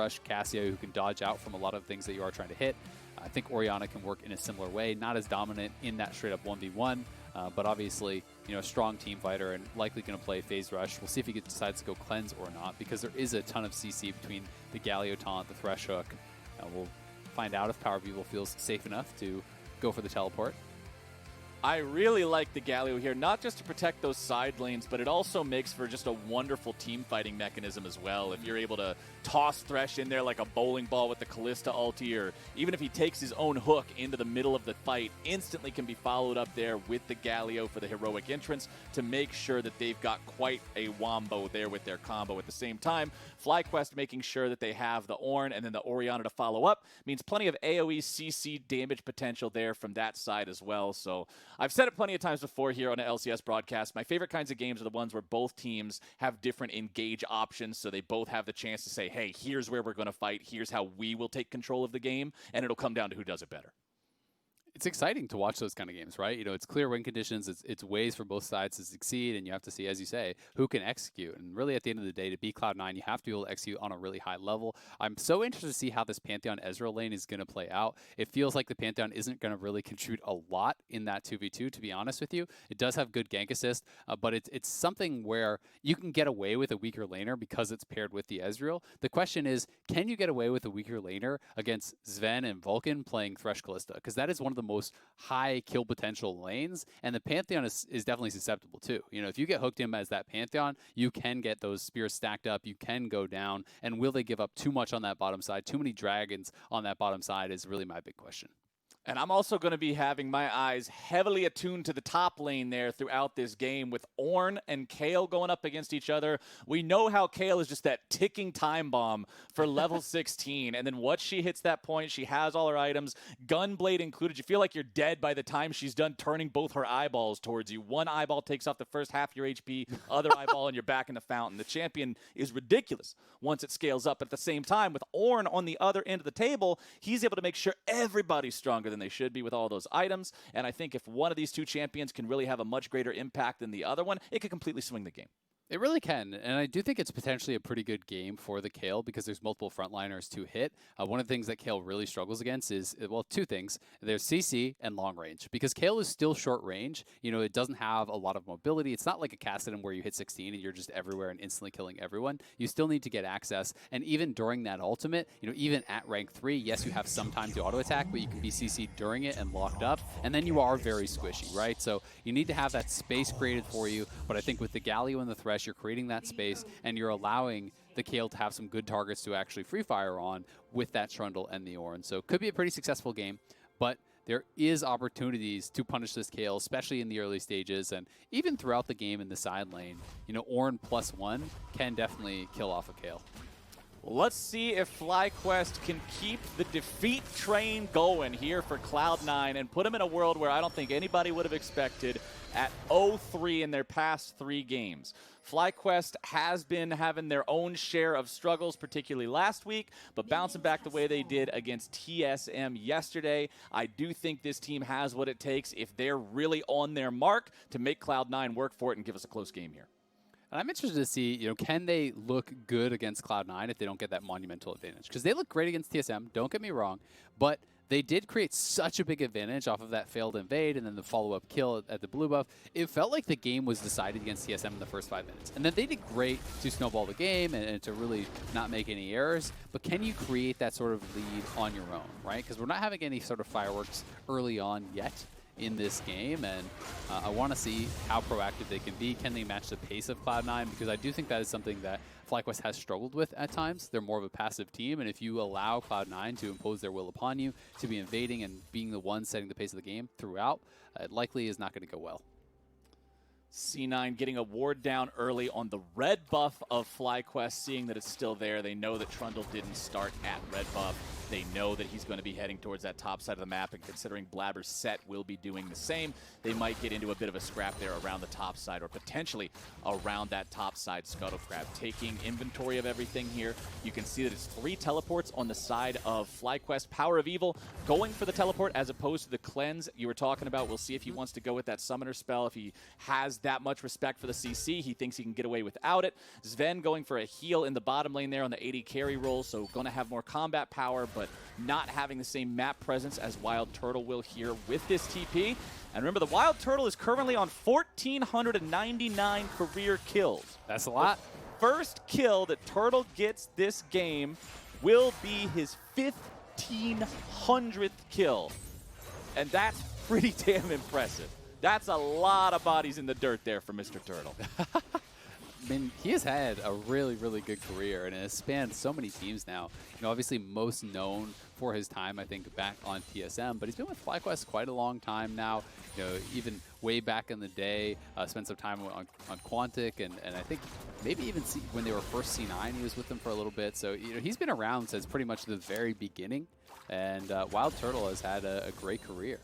Thresh, Cassia, who can dodge out from a lot of things that you are trying to hit. I think Orianna can work in a similar way, not as dominant in that straight-up 1v1, but obviously, you know, a strong team fighter and likely going to play Phase Rush. We'll see if he decides to go Cleanse or not, because there is a ton of CC between the Galio taunt, the Thresh hook. We'll find out if PowerOfEvil feels safe enough to go for the teleport. I really like the Galio here, not just to protect those side lanes, but it also makes for just a wonderful team fighting mechanism as well. If you're able to toss Thresh in there like a bowling ball with the Kalista ulti, or even if he takes his own hook into the middle of the fight, instantly can be followed up there with the Galio for the heroic entrance to make sure that they've got quite a wombo there with their combo. At the same time, FlyQuest making sure that they have the Ornn and then the Orianna to follow up means plenty of AoE CC damage potential there from that side as well. So I've said it plenty of times before here on an LCS broadcast. My favorite kinds of games are the ones where both teams have different engage options, so they both have the chance to say, hey, here's where we're going to fight, here's how we will take control of the game, and it'll come down to who does it better. It's exciting to watch those kind of games, right? You know, it's clear win conditions, it's ways for both sides to succeed, and you have to see, as you say, who can execute. And really, at the end of the day, to beat Cloud9, you have to be able to execute on a really high level. I'm so interested to see how this Pantheon Ezreal lane is going to play out. It feels like the Pantheon isn't going to really contribute a lot in that 2v2, to be honest with you. It does have good gank assist, but it's something where you can get away with a weaker laner because it's paired with the Ezreal. The question is, can you get away with a weaker laner against Zven and Vulcan playing Thresh Kalista? Because that is one of the most high kill potential lanes, and the Pantheon is definitely susceptible too. You know, if you get hooked in as that Pantheon, you can get those spears stacked up, you can go down, and will they give up too much on that bottom side? Too many dragons on that bottom side is really my big question. And I'm also going to be having my eyes heavily attuned to the top lane there throughout this game with Ornn and Kayle going up against each other. We know how Kayle is just that ticking time bomb for level 16. And then once she hits that point, she has all her items, Gunblade included. You feel like you're dead by the time she's done turning both her eyeballs towards you. One eyeball takes off the first half of your HP, other eyeball, and you're back in the fountain. The champion is ridiculous once it scales up. At the same time, with Ornn on the other end of the table, he's able to make sure everybody's stronger than they should be with all those items. And I think if one of these two champions can really have a much greater impact than the other one, it could completely swing the game. It really can, and I do think it's potentially a pretty good game for the Kayle because there's multiple frontliners to hit. One of the things that Kayle really struggles against is, well, two things. There's CC and long range, because Kayle is still short range. You know, it doesn't have a lot of mobility. It's not like a Kassadin where you hit 16 and you're just everywhere and instantly killing everyone. You still need to get access, and even during that ultimate, you know, even at rank 3, yes, you have some time to auto-attack, but you can be CC'd during it and locked up, and then you are very squishy, right? So you need to have that space created for you, but I think with the Galio and the Thresh, you're creating that space, and you're allowing the Kayle to have some good targets to actually free fire on with that Trundle and the Ornn. So it could be a pretty successful game, but there is opportunities to punish this Kayle, especially in the early stages, and even throughout the game in the side lane. You know, Ornn +1 can definitely kill off a Kayle. Let's see if FlyQuest can keep the defeat train going here for Cloud9 and put them in a world where I don't think anybody would have expected at 0-3 in their past 3 games. FlyQuest has been having their own share of struggles, particularly last week, but bouncing back the way they did against TSM yesterday. I do think this team has what it takes if they're really on their mark to make Cloud9 work for it and give us a close game here. And I'm interested to see, you know, can they look good against Cloud9 if they don't get that monumental advantage? Because they look great against TSM, don't get me wrong, but they did create such a big advantage off of that failed invade and then the follow-up kill at the blue buff. It felt like the game was decided against TSM in the first 5 minutes. And then they did great to snowball the game and to really not make any errors. But can you create that sort of lead on your own, right? Because we're not having any sort of fireworks early on yet in this game, and I want to see how proactive they can be. Can they match the pace of Cloud9? Because I do think that is something that FlyQuest has struggled with at times. They're more of a passive team, and if you allow Cloud9 to impose their will upon you, to be invading and being the one setting the pace of the game throughout, it likely is not going to go well. C9 getting a ward down early on the red buff of FlyQuest, seeing that it's still there. They know that Trundle didn't start at red buff. They know that he's going to be heading towards that top side of the map, and considering Blaber's Sett will be doing the same, they might get into a bit of a scrap there around the top side, or potentially around that top side Scuttle Crab. Taking inventory of everything here, you can see that it's 3 teleports on the side of FlyQuest. PowerOfEvil going for the teleport as opposed to the cleanse you were talking about. We'll see if he wants to go with that summoner spell. If he has that much respect for the CC, he thinks he can get away without it. Zven going for a heal in the bottom lane there on the 80 carry roll, so going to have more combat power, but not having the same map presence as WildTurtle will here with this TP. And remember, the WildTurtle is currently on 1,499 career kills. That's a lot. The first kill that Turtle gets this game will be his 1,500th kill. And that's pretty damn impressive. That's a lot of bodies in the dirt there for Mr. Turtle. I mean, he has had a really, really good career, and it has spanned so many teams now. You know, obviously most known for his time, I think, back on TSM, but he's been with FlyQuest quite a long time now. You know, even way back in the day, spent some time on Quantic, and I think maybe even when they were first C9, he was with them for a little bit. So, you know, he's been around since pretty much the very beginning, and WildTurtle has had a great career.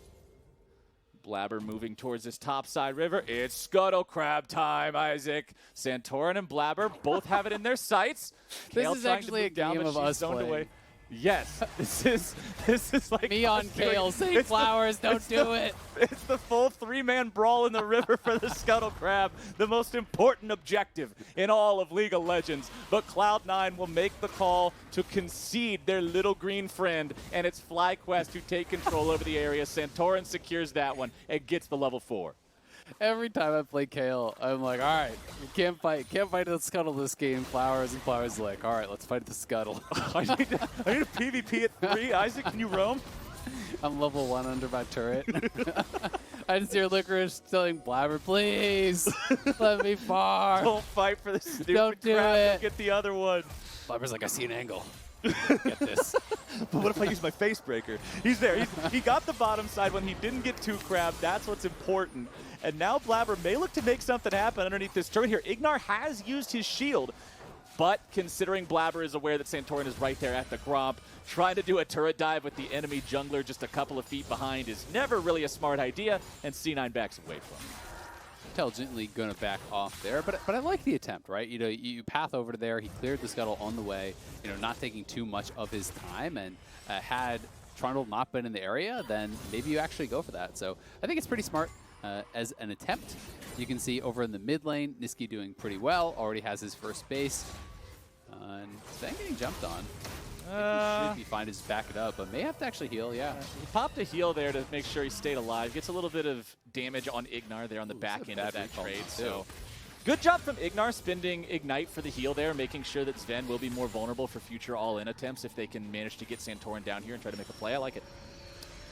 Blaber moving towards this topside river. It's Scuttle Crab time, Isaac. Santorin and Blaber both have it in their sights. This is actually a game of us playing. Yes, this is like me on Kayle saying flowers, don't do it. It's the full 3-man brawl in the river for the Scuttle Crab, the most important objective in all of League of Legends. But Cloud9 will make the call to concede their little green friend, and it's FlyQuest who take control over the area. Santorin secures that one and gets the level 4. Every time I play Kayle, I'm like, all right, you can't fight the Scuttle this game. Flowers, and Flowers like, all right, let's fight the Scuttle. I need a PvP at 3. Isaac, can you roam? I'm level 1 under my turret. I just hear Licorice telling Blaber, please, let me farm. Don't fight for the stupid Don't do crap it. and get the other one. Blaber's like, I see an angle. Get this. But what if I use my face breaker? He's there. He got the bottom side when he didn't get 2 crab. That's what's important. And now Blaber may look to make something happen underneath this turret here. IgNar has used his shield, but considering Blaber is aware that Santorin is right there at the Gromp, trying to do a turret dive with the enemy jungler just a couple of feet behind is never really a smart idea, and C9 backs away from him. Intelligently going to back off there, but I like the attempt, right? You know, you path over to there. He cleared the Scuttle on the way, you know, not taking too much of his time, and had Trundle not been in the area, then maybe you actually go for that. So I think it's pretty smart as an attempt. You can see over in the mid lane, Nisqy doing pretty well, already has his first base, and Zven getting jumped on. I think he should be fine to just back it up, but may have to actually heal, yeah. He popped a heal there to make sure he stayed alive. Gets a little bit of damage on IgNar there on the back end of that trade. So good job from IgNar spending Ignite for the heal there, making sure that Zven will be more vulnerable for future all-in attempts if they can manage to get Santorin down here and try to make a play. I like it.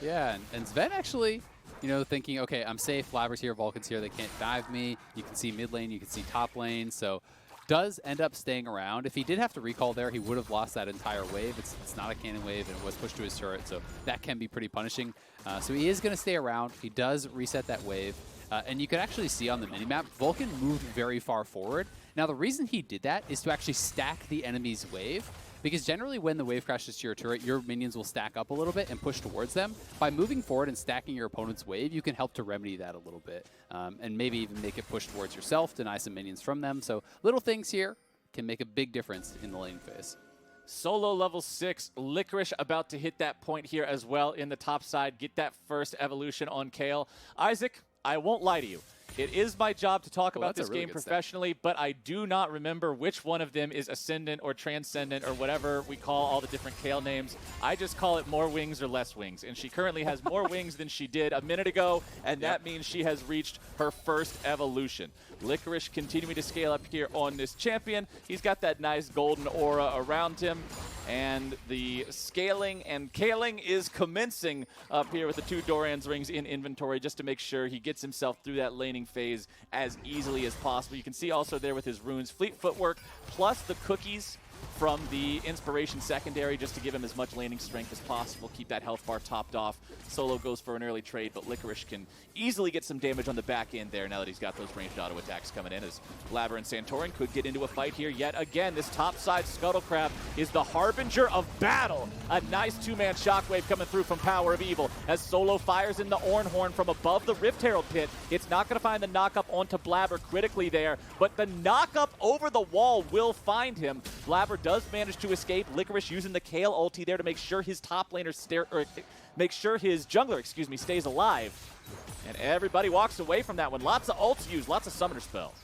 Yeah, and Zven actually, you know, thinking, okay, I'm safe, Blaber's here, Vulcan's here, they can't dive me. You can see mid lane, you can see top lane, so does end up staying around. If he did have to recall there, he would have lost that entire wave. It's not a cannon wave, and it was pushed to his turret, so that can be pretty punishing. So he is going to stay around. He does reset that wave. And you can actually see on the minimap, Vulcan moved very far forward. Now, the reason he did that is to actually stack the enemy's wave, because generally when the wave crashes to your turret, your minions will stack up a little bit and push towards them. By moving forward and stacking your opponent's wave, you can help to remedy that a little bit, and maybe even make it push towards yourself, deny some minions from them. So little things here can make a big difference in the lane phase. Solo level 6, Licorice about to hit that point here as well in the top side, get that first evolution on Kayle. Isaac, I won't lie to you. It is my job to talk about this game professionally, but I do not remember which one of them is Ascendant or Transcendent or whatever we call all the different Kayle names. I just call it more wings or less wings, and she currently has more wings than she did a minute ago, and that means she has reached her first evolution. Licorice continuing to scale up here on this champion. He's got that nice golden aura around him, and the scaling and Kayling is commencing up here with the 2 Doran's rings in inventory just to make sure he gets himself through that laning phase as easily as possible. You can see also there with his runes, fleet footwork, plus the cookies from the Inspiration secondary just to give him as much laning strength as possible, keep that health bar topped off. Solo goes for an early trade, but Licorice can easily get some damage on the back end there now that he's got those ranged auto attacks coming in, as Blaber and Santorin could get into a fight here yet again. This topside Scuttle Crab is the harbinger of battle. A nice two-man shockwave coming through from PowerOfEvil as Solo fires in the Ornn Horn from above the Rift Herald pit. It's not going to find the knock-up onto Blaber critically there, but the knock-up over the wall will find him. Blaber does manage to escape. Licorice using the Kayle ulti there to make sure his top laner make sure his jungler, stays alive. And everybody walks away from that one. Lots of ults used, lots of summoner spells.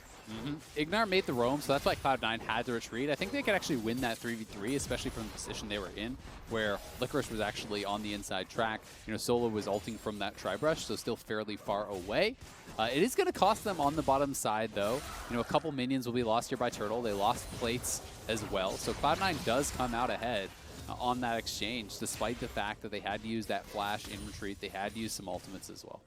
IgNar made the roam, so that's why Cloud9 had to retreat. I think they could actually win that 3v3, especially from the position they were in, where Licorice was actually on the inside track. You know, Solo was ulting from that Tri-Brush, so still fairly far away. It is going to cost them on the bottom side, though. You know, a couple minions will be lost here by Turtle. They lost plates as well, so Cloud9 does come out ahead on that exchange, despite the fact that they had to use that flash in retreat. They had to use some ultimates as well.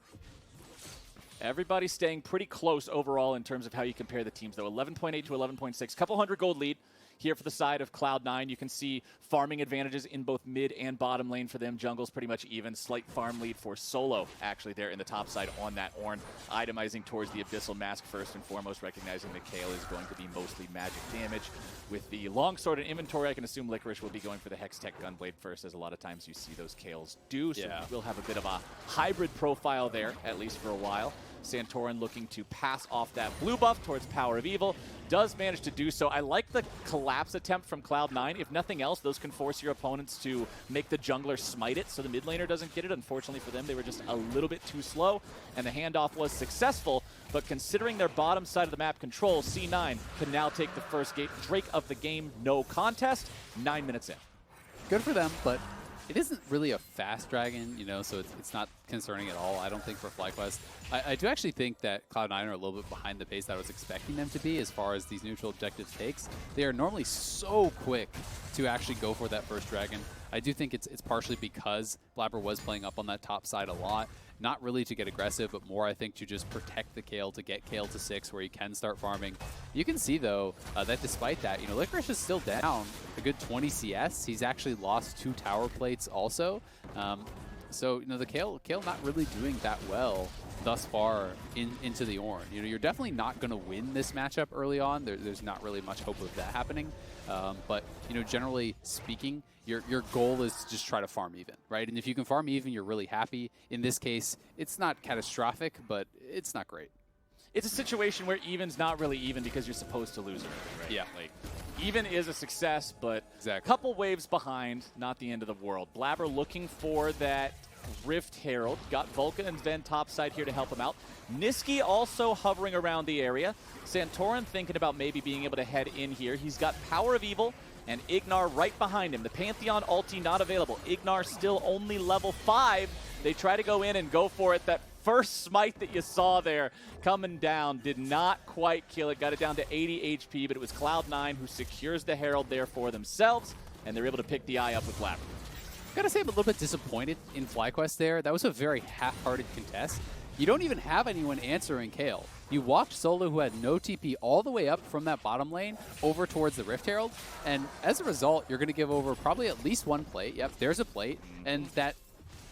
Everybody's staying pretty close overall in terms of how you compare the teams, though. 11.8 to 11.6, couple hundred gold lead here for the side of Cloud9. You can see farming advantages in both mid and bottom lane for them. Jungle's pretty much even. Slight farm lead for Solo, actually, there in the top side on that Ornn. Itemizing towards the Abyssal Mask first and foremost, recognizing that Kayle is going to be mostly magic damage. With the longsword and inventory, I can assume Licorice will be going for the Hextech Gunblade first, as a lot of times you see those Kayles do. So we'll have a bit of a hybrid profile there, at least for a while. Santorin looking to pass off that blue buff towards PowerOfEvil. Does manage to do so. I like the collapse attempt from Cloud9. If nothing else, those can force your opponents to make the jungler smite it so the mid laner doesn't get it. Unfortunately for them, they were just a little bit too slow, and the handoff was successful. But considering their bottom side of the map control, C9 can now take the first Drake of the game, no contest, 9 minutes in. Good for them, but it isn't really a fast dragon, you know, so it's not concerning at all, I don't think, for FlyQuest. I do actually think that Cloud9 are a little bit behind the pace that I was expecting them to be as far as these neutral objectives takes. They are normally so quick to actually go for that first dragon. I do think it's partially because Blaber was playing up on that top side a lot. Not really to get aggressive, but more, I think, to just protect the Kayle, to get Kayle to 6 where he can start farming. You can see, though, that despite that, you know, Licorice is still down a good 20 CS. He's actually lost 2 tower plates also. So, you know, the Kayle not really doing that well thus far into the Ornn. You know, you're definitely not going to win this matchup early on. There's not really much hope of that happening. But, you know, generally speaking, your goal is to just try to farm even, right? And if you can farm even, you're really happy. In this case, it's not catastrophic, but it's not great. It's a situation where even's not really even because you're supposed to lose already, right? Yeah. Like, even is a success, but a couple waves behind, not the end of the world. Blaber looking for that Rift Herald. Got Vulcan and Zven topside here to help him out. Nisqy also hovering around the area. Santorin thinking about maybe being able to head in here. He's got PowerOfEvil and IgNar right behind him. The Pantheon ulti not available. IgNar still only level 5. They try to go in and go for it. That first smite that you saw there coming down did not quite kill it. Got it down to 80 HP, but it was Cloud9 who secures the Herald there for themselves, and they're able to pick the eye up with Blaber. Gotta say, I'm a little bit disappointed in FlyQuest there. That was a very half-hearted contest. You don't even have anyone answering Kayle. You walked Solo, who had no TP, all the way up from that bottom lane over towards the Rift Herald, and as a result, you're going to give over probably at least 1 plate. Yep, there's a plate, and that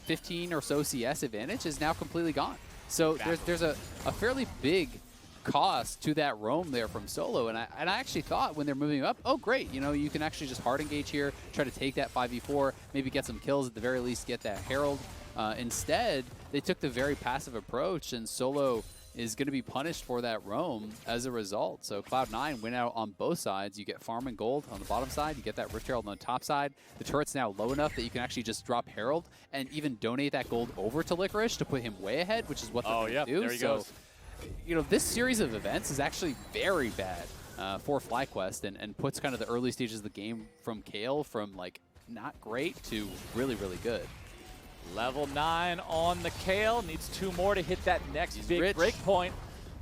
15 or so CS advantage is now completely gone. So there's a fairly big cost to that roam there from Solo, and I actually thought when they're moving up, oh great, you know, you can actually just hard engage here, try to take that 5v4, maybe get some kills, at the very least get that Herald. Instead, they took the very passive approach, and Solo is going to be punished for that roam as a result. So Cloud9 went out on both sides. You get farm and gold on the bottom side. You get that Rift Herald on the top side. The turret's now low enough that you can actually just drop Herald and even donate that gold over to Licorice to put him way ahead, which is what they're going to do. There he goes. You know, this series of events is actually very bad for FlyQuest and puts kind of the early stages of the game from Kayle from, like, not great to really, really good. Level 9 on the Kayle. Needs 2 more to hit that next big break point.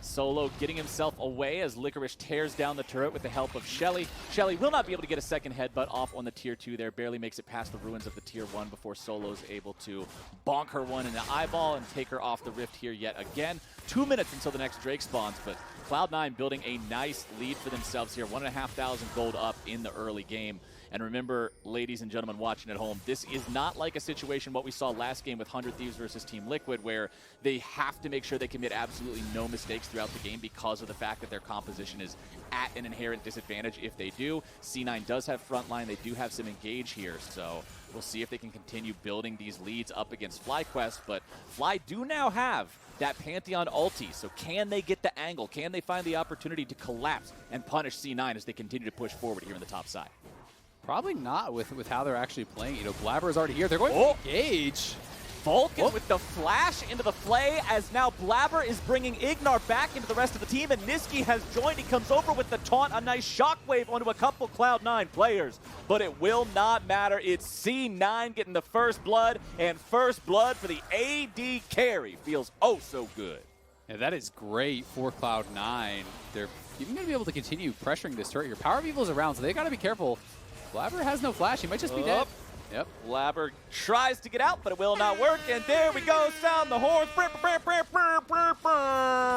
Solo getting himself away as Licorice tears down the turret with the help of Shelly. Shelly will not be able to get a second headbutt off on the tier 2 there. Barely makes it past the ruins of the tier 1 before Solo's able to bonk her one in the eyeball and take her off the rift here yet again. 2 minutes until the next Drake spawns, but Cloud9 building a nice lead for themselves here. 1,500 gold up in the early game. And remember, ladies and gentlemen watching at home, this is not like a situation what we saw last game with 100 Thieves versus Team Liquid, where they have to make sure they commit absolutely no mistakes throughout the game because of the fact that their composition is at an inherent disadvantage if they do. C9 does have frontline. They do have some engage here, so we'll see if they can continue building these leads up against FlyQuest. But Fly do now have that Pantheon ulti, so can they get the angle? Can they find the opportunity to collapse and punish C9 as they continue to push forward here on the top side? Probably not with how they're actually playing. You know, Blaber is already here. They're going to engage. Vulcan with the flash into the play as now Blaber is bringing IgNar back into the rest of the team, and Nisqy has joined. He comes over with the taunt, a nice shockwave onto a couple Cloud9 players, but it will not matter. It's C9 getting the first blood, and first blood for the AD carry. Feels oh so good. Yeah, that is great for Cloud9. They're even going to be able to continue pressuring this turret here. PowerOfEvil is around, so they got to be careful. Blaber has no flash. He might just be dead. Yep. Blaber tries to get out, but it will not work. And there we go. Sound the horn.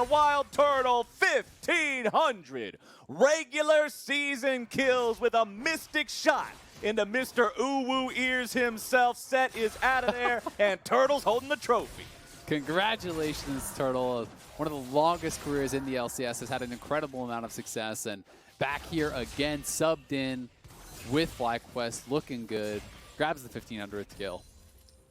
WildTurtle 1,500 regular season kills with a mystic shot into Mr. Uwu Ears himself. Sett is out of there, and Turtle's holding the trophy. Congratulations, Turtle. One of the longest careers in the LCS, has had an incredible amount of success, and back here again, subbed in with FlyQuest, looking good. Grabs the 1,500th kill.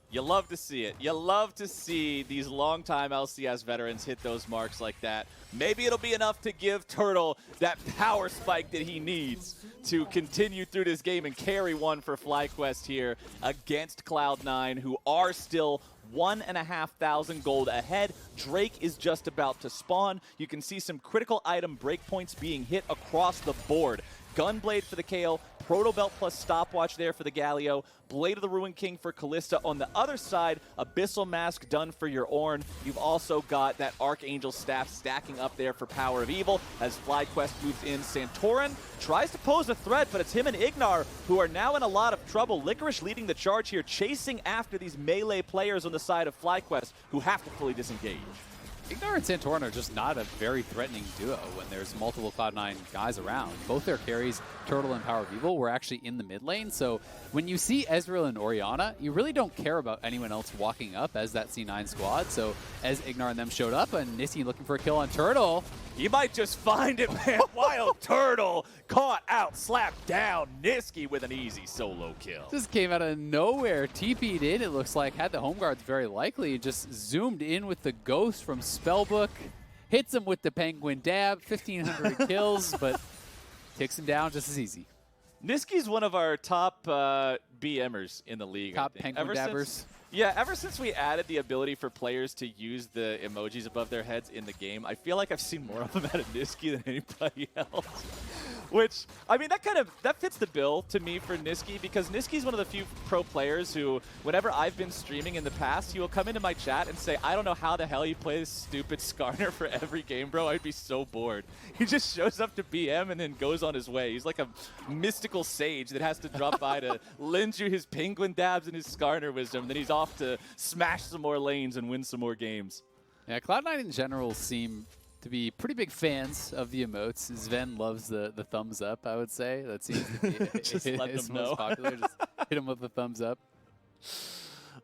You love to see it. You love to see these longtime LCS veterans hit those marks like that. Maybe it'll be enough to give Turtle that power spike that he needs to continue through this game and carry one for FlyQuest here against Cloud9, who are still 1,500 gold ahead. Drake is just about to spawn. You can see some critical item breakpoints being hit across the board. Gunblade for the Kayle, Proto Belt plus Stopwatch there for the Galio, Blade of the Ruined King for Kalista. On the other side, Abyssal Mask done for your Ornn. You've also got that Archangel Staff stacking up there for PowerOfEvil as FlyQuest moves in. Santorin tries to pose a threat, but it's him and IgNar who are now in a lot of trouble. Licorice leading the charge here, chasing after these melee players on the side of FlyQuest who have to fully disengage. IgNar and Santorin are just not a very threatening duo when there's multiple Cloud9 guys around. Both their carries, Turtle and PowerOfEvil, were actually in the mid lane. So when you see Ezreal and Orianna, you really don't care about anyone else walking up as that C9 squad. So as IgNar and them showed up, and Nisqy looking for a kill on Turtle. He might just find it, man. WildTurtle caught out, slapped down. Nisqy with an easy solo kill. Just came out of nowhere. TP'd in, it looks like. Had the home guards very likely. Just zoomed in with the ghost from Spellbook. Hits him with the penguin dab. 1,500 kills, but takes him down just as easy. Nisqy's one of our top BMers in the league. Top penguin dabbers. Ever since we added the ability for players to use the emojis above their heads in the game, I feel like I've seen more of them out of Nisqy than anybody else. Which, I mean, that fits the bill to me for Nisqy, because Nisqy's one of the few pro players who, whenever I've been streaming in the past, he will come into my chat and say, I don't know how the hell you play this stupid Skarner for every game, bro. I'd be so bored. He just shows up to BM and then goes on his way. He's like a mystical sage that has to drop by to lend you his penguin dabs and his Skarner wisdom. Then he's off to smash some more lanes and win some more games. Yeah, Cloud9 in general seem to be pretty big fans of the emotes. Zven loves the thumbs up, I would say. That seems to be his most popular. Just hit him with the thumbs up.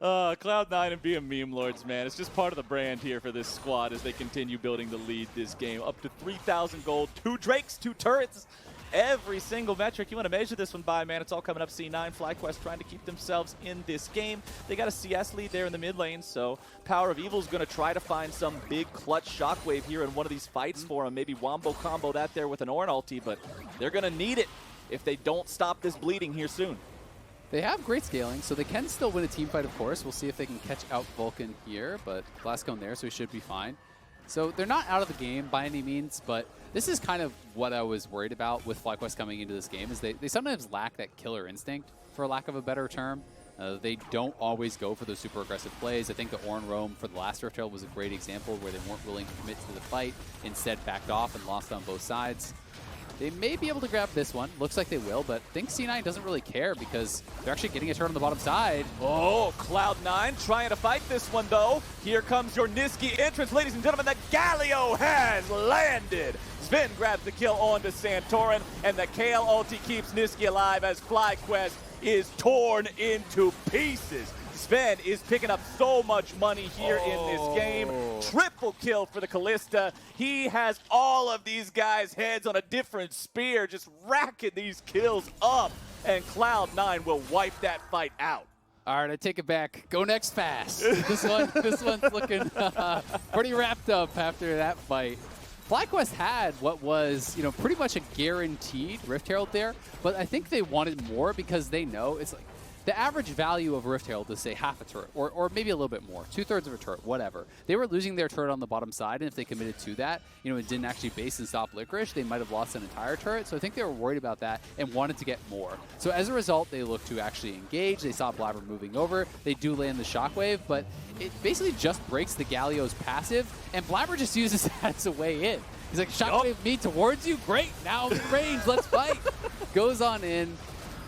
Cloud9 and being meme lords, man. It's just part of the brand here for this squad as they continue building the lead this game. Up to 3,000 gold, 2 Drakes, 2 turrets. Every single metric you want to measure this one by, man, it's all coming up C9. FlyQuest trying to keep themselves in this game. They got a CS lead there in the mid lane, so PowerOfEvil is going to try to find some big clutch shockwave here in one of these fights for him. Maybe wombo combo that there with an Ornn ulti, but they're going to need it if they don't stop this bleeding here soon. They have great scaling, so they can still win a team fight, of course. We'll see if they can catch out Vulcan here, but Glasgow there, so he should be fine. So they're not out of the game by any means, but this is kind of what I was worried about with FlyQuest coming into this game, is they sometimes lack that killer instinct, for lack of a better term. They don't always go for those super aggressive plays. I think the Ornn roam for the last Rift Herald was a great example where they weren't willing to commit to the fight, instead backed off and lost on both sides. They may be able to grab this one. Looks like they will, but I think C9 doesn't really care because they're actually getting a turn on the bottom side. Oh, Cloud9 trying to fight this one, though. Here comes your Nisqy entrance. Ladies and gentlemen, the Galio has landed. Zven grabs the kill onto Santorin, and the Kayle ulti keeps Nisqy alive as FlyQuest is torn into pieces. Zven is picking up so much money here in this game. Triple kill for the Kalista. He has all of these guys' heads on a different spear, just racking these kills up. And Cloud9 will wipe that fight out. All right, I take it back. Go next fast. this one's looking pretty wrapped up after that fight. FlyQuest had what was, pretty much a guaranteed Rift Herald there, but I think they wanted more because they know it's like the average value of a Rift Herald is, say, half a turret, or maybe a little bit more, 2/3 of a turret, whatever. They were losing their turret on the bottom side, and if they committed to that, and didn't actually base and stop Licorice, they might have lost an entire turret. So I think they were worried about that and wanted to get more. So as a result, they looked to actually engage. They saw Blaber moving over. They do land the Shockwave, but it basically just breaks the Galio's passive, and Blaber just uses that as a way in. He's like, Shockwave me towards you? Great, now I'm in range, let's fight. Goes on in.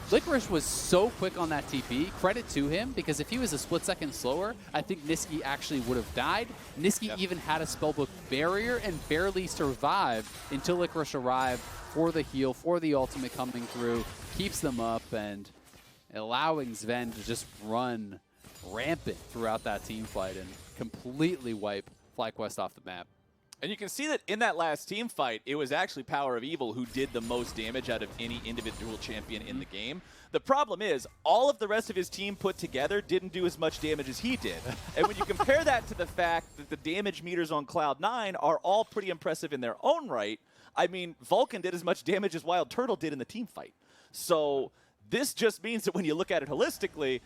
Licorice was so quick on that TP. Credit to him, because if he was a split second slower, I think Nisqy actually would have died. Nisqy even had a spellbook barrier and barely survived until Licorice arrived for the heal, for the ultimate coming through, keeps them up, and allowing Zven to just run rampant throughout that team fight and completely wipe FlyQuest off the map. And you can see that in that last team fight, it was actually PowerOfEvil who did the most damage out of any individual champion in the game. The problem is, all of the rest of his team put together didn't do as much damage as he did. And when you compare that to the fact that the damage meters on Cloud9 are all pretty impressive in their own right, I mean, Vulcan did as much damage as WildTurtle did in the team fight. So this just means that when you look at it holistically,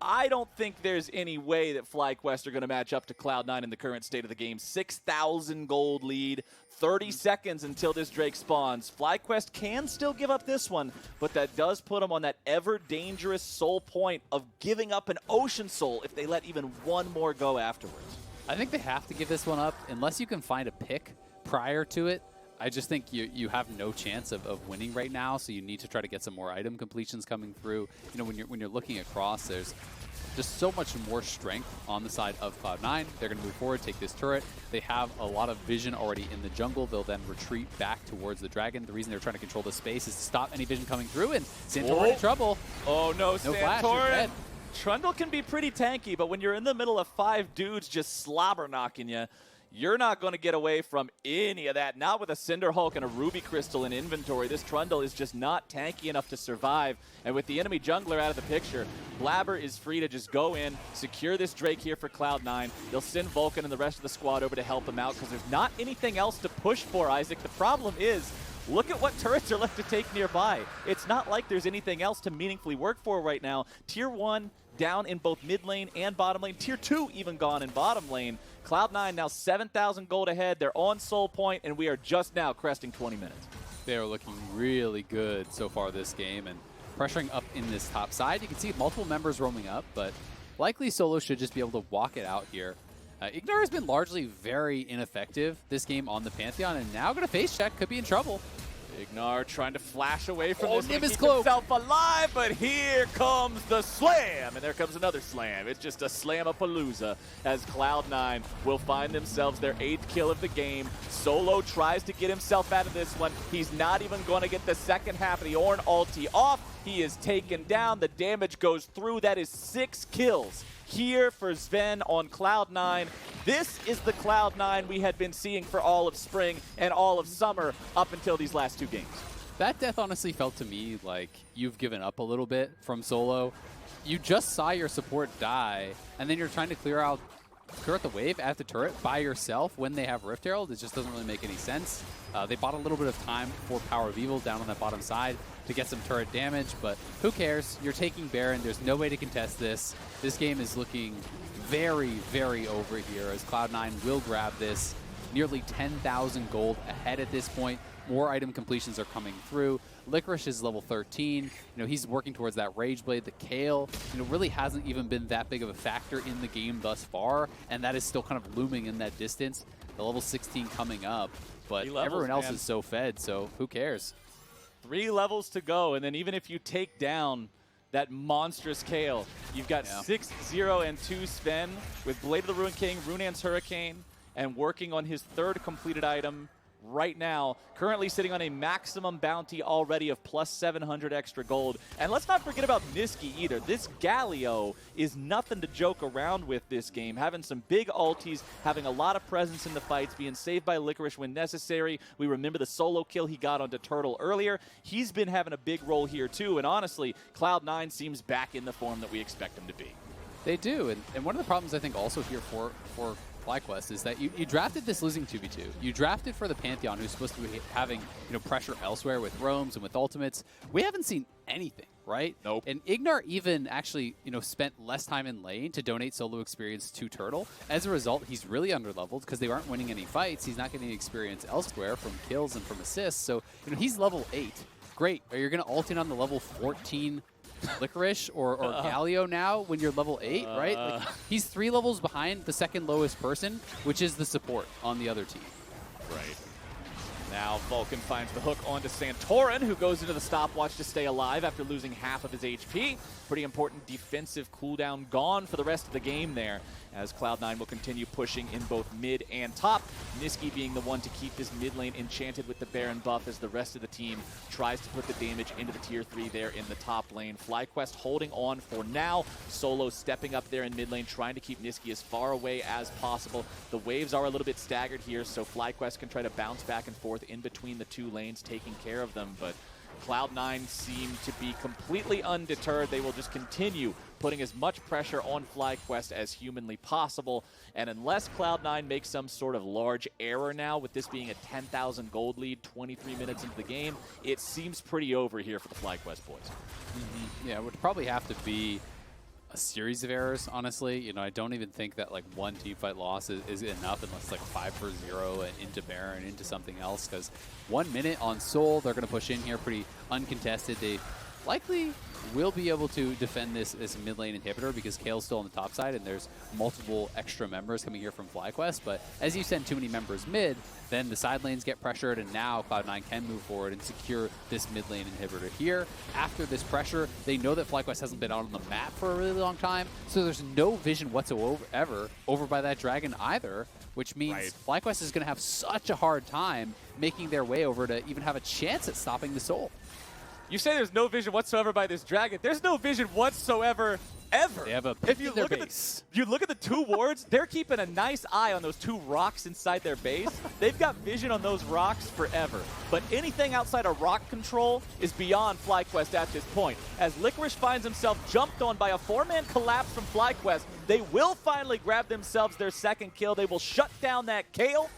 I don't think there's any way that FlyQuest are going to match up to Cloud9 in the current state of the game. 6,000 gold lead, 30 seconds until this Drake spawns. FlyQuest can still give up this one, but that does put them on that ever-dangerous soul point of giving up an Ocean Soul if they let even one more go afterwards. I think they have to give this one up unless you can find a pick prior to it. I just think you have no chance of winning right now, so you need to try to get some more item completions coming through. When you're looking across, there's just so much more strength on the side of Cloud9. They're going to move forward, take this turret. They have a lot of vision already in the jungle. They'll then retreat back towards the dragon. The reason they're trying to control the space is to stop any vision coming through, and Santorin in trouble. Oh no, Santorin! Trundle can be pretty tanky, but when you're in the middle of 5 dudes just slobber knocking you, you're not going to get away from any of that. Not with a Cinder Hulk and a Ruby Crystal in inventory. This Trundle is just not tanky enough to survive. And with the enemy jungler out of the picture, Blaber is free to just go in, secure this Drake here for Cloud9. They'll send Vulcan and the rest of the squad over to help him out because there's not anything else to push for, Isaac. The problem is, look at what turrets are left to take nearby. It's not like there's anything else to meaningfully work for right now. Tier 1 down in both mid lane and bottom lane. Tier 2 even gone in bottom lane. Cloud9 now 7,000 gold ahead. They're on soul point, and we are just now cresting 20 minutes. They are looking really good so far this game, and pressuring up in this top side. You can see multiple members roaming up, but likely Solo should just be able to walk it out here. IgNar has been largely very ineffective this game on the Pantheon, and now going to face check, could be in trouble. IgNar trying to flash away from this to keep cloak. himself alive, but here comes the slam, and there comes another slam. It's just a slam-a-palooza as Cloud9 will find themselves their 8th kill of the game. Solo tries to get himself out of this one. He's not even going to get the second half of the Ornn ulti off. He is taken down. The damage goes through. That is 6 kills here for Zven on Cloud9. This is the Cloud9 we had been seeing for all of spring and all of summer up until these last 2 games. That death honestly felt to me like you've given up a little bit from Solo. You just saw your support die, and then you're trying to clear out the wave at the turret by yourself when they have Rift Herald. It just doesn't really make any sense. They bought a little bit of time for PowerOfEvil down on that bottom side to get some turret damage, but who cares? You're taking Baron. There's no way to contest this. This game is looking very, very over here as Cloud9 will grab this. Nearly 10,000 gold ahead at this point. more item completions are coming through. Licorice is level 13. You know, he's working towards that Rage Blade. The Kayle, you know, really hasn't even been that big of a factor in the game thus far, and that is still kind of looming in that distance. The level 16 coming up, but everyone else is so fed, so who cares? 3 levels to go, and then even if you take down that monstrous Kayle, you've got 6-0 and 2 Zven with Blade of the Ruined King, Runaan's Hurricane, and working on his 3rd completed item right now, currently sitting on a maximum bounty already of plus 700 extra gold. And let's not forget about Nisqy either. This Galio is nothing to joke around with this game, having some big ultis, having a lot of presence in the fights, being saved by Licorice when necessary. We remember the solo kill he got onto Turtle earlier. He's been having a big role here too, and honestly, Cloud9 seems back in the form that we expect him to be. They do, and one of the problems I think also here for FlyQuest is that you drafted this losing 2v2. You drafted for the Pantheon, who's supposed to be having, you know, pressure elsewhere with roams and with ultimates. We haven't seen anything, right? Nope. And IgNar even actually, you know, spent less time in lane to donate solo experience to Turtle. As a result, he's really underleveled because they aren't winning any fights. He's not getting experience elsewhere from kills and from assists. So, you know, he's level 8. Great. Are you going to ult in on the level 14 Licorice or Galio now when you're level 8, right? Like, he's 3 levels behind the second lowest person, which is the support on the other team. Right. Now Vulcan finds the hook onto Santorin, who goes into the stopwatch to stay alive after losing half of his HP. Pretty important defensive cooldown gone for the rest of the game there, as Cloud9 will continue pushing in both mid and top. Nisqy being the one to keep this mid lane enchanted with the Baron buff as the rest of the team tries to put the damage into the tier 3 there in the top lane. FlyQuest holding on for now. Solo stepping up there in mid lane, trying to keep Nisqy as far away as possible. The waves are a little bit staggered here, so FlyQuest can try to bounce back and forth in between the 2 lanes, taking care of them, but Cloud9 seem to be completely undeterred. They will just continue putting as much pressure on FlyQuest as humanly possible. And unless Cloud9 makes some sort of large error now, with this being a 10,000 gold lead 23 minutes into the game, it seems pretty over here for the FlyQuest boys. Yeah, it would probably have to be a series of errors, honestly. You know, I don't even think that like one teamfight loss is enough unless like 5-0 into Baron, into something else, because 1 minute on Soul, they're going to push in here pretty uncontested. They likely will be able to defend this as a mid lane inhibitor because Kayle's still on the top side and there's multiple extra members coming here from FlyQuest. But as you send too many members mid, then the side lanes get pressured, and now Cloud9 can move forward and secure this mid lane inhibitor here. After this pressure, they know that FlyQuest hasn't been out on the map for a really long time, so there's no vision whatsoever over by that dragon either, which means FlyQuest is going to have such a hard time making their way over to even have a chance at stopping the Soul. You say there's no vision whatsoever by this dragon. There's no vision whatsoever ever. They have a pick in their base. You look at the 2 wards, they're keeping a nice eye on those 2 rocks inside their base. They've got vision on those rocks forever. But anything outside of rock control is beyond FlyQuest at this point. As Licorice finds himself jumped on by a 4-man collapse from FlyQuest, they will finally grab themselves their 2nd kill. They will shut down that Kayle,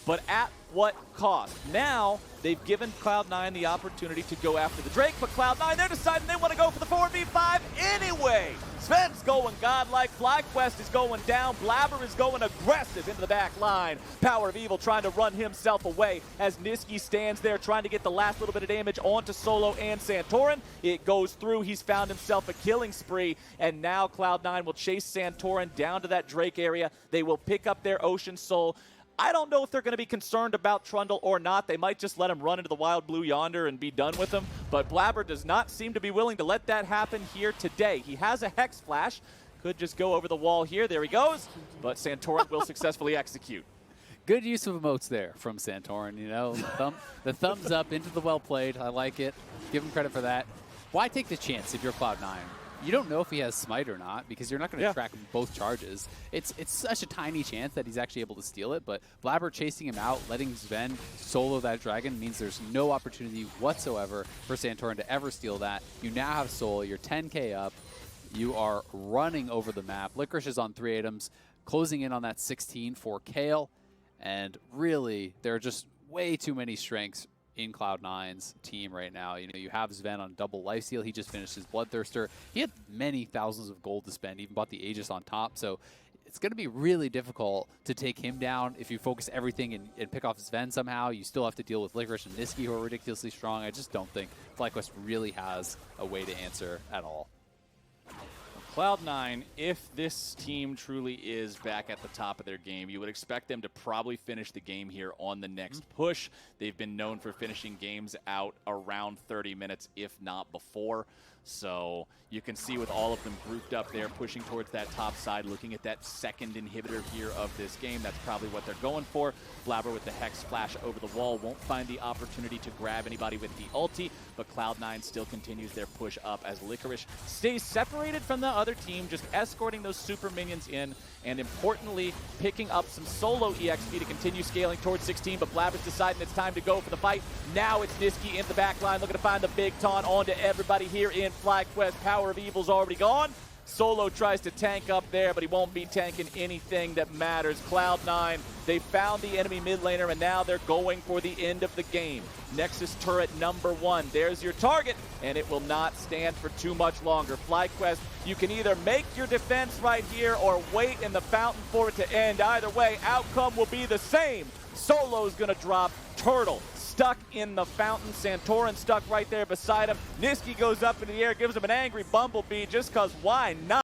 but at what cost? Now, they've given Cloud9 the opportunity to go after the Drake, but Cloud9, they're deciding they want to go for the 4v5 anyway. Zven's going godlike. FlyQuest is going down. Blaber is going aggressive into the back line. PowerOfEvil trying to run himself away as Nisqy stands there trying to get the last little bit of damage onto Solo and Santorin. It goes through. He's found himself a killing spree, and now Cloud9 will chase Santorin down to that Drake area. They will pick up their Ocean Soul. I don't know if they're going to be concerned about Trundle or not. They might just let him run into the wild blue yonder and be done with him. But Blaber does not seem to be willing to let that happen here today. He has a Hex Flash. Could just go over the wall here. There he goes. But Santorin will successfully execute. Good use of emotes there from Santorin, you know. The thumbs up into the well played. I like it. Give him credit for that. Why take the chance if you're Cloud9? You don't know if he has Smite or not because you're not going to track both charges. It's such a tiny chance that he's actually able to steal it, but Blaber chasing him out, letting Zven solo that dragon means there's no opportunity whatsoever for Santorin to ever steal that. You now have Soul, you're 10k up, you are running over the map. Licorice is on 3 items, closing in on that 16 for Kayle, and really, there are just way too many strengths in Cloud9's team right now. You know, you have Zven on double lifesteal. He just finished his Bloodthirster. He had many thousands of gold to spend, even bought the Aegis on top. So it's going to be really difficult to take him down. If you focus everything and pick off Zven somehow, you still have to deal with Licorice and Nisqy, who are ridiculously strong. I just don't think FlyQuest really has a way to answer at all. Cloud9, if this team truly is back at the top of their game, you would expect them to probably finish the game here on the next push. They've been known for finishing games out around 30 minutes, if not before. So you can see with all of them grouped up there, pushing towards that top side, looking at that second inhibitor here of this game. That's probably what they're going for. Blaber with the Hex Flash over the wall won't find the opportunity to grab anybody with the ulti, but Cloud9 still continues their push up as Licorice stays separated from the other team, just escorting those super minions in, and importantly, picking up some solo EXP to continue scaling towards 16, but Blaber's deciding it's time to go for the fight. Now it's Nisqy in the back line, looking to find the big taunt onto everybody here in FlyQuest. PowerOfEvil's already gone. Solo tries to tank up there, but he won't be tanking anything that matters. Cloud9, they found the enemy mid laner, and now they're going for the end of the game. Nexus turret number 1. There's your target, and it will not stand for too much longer. FlyQuest, you can either make your defense right here or wait in the fountain for it to end. Either way, outcome will be the same. Solo's going to drop. Turtle stuck in the fountain. Santorin stuck right there beside him. Nisqy goes up into the air, gives him an angry bumblebee just because why not?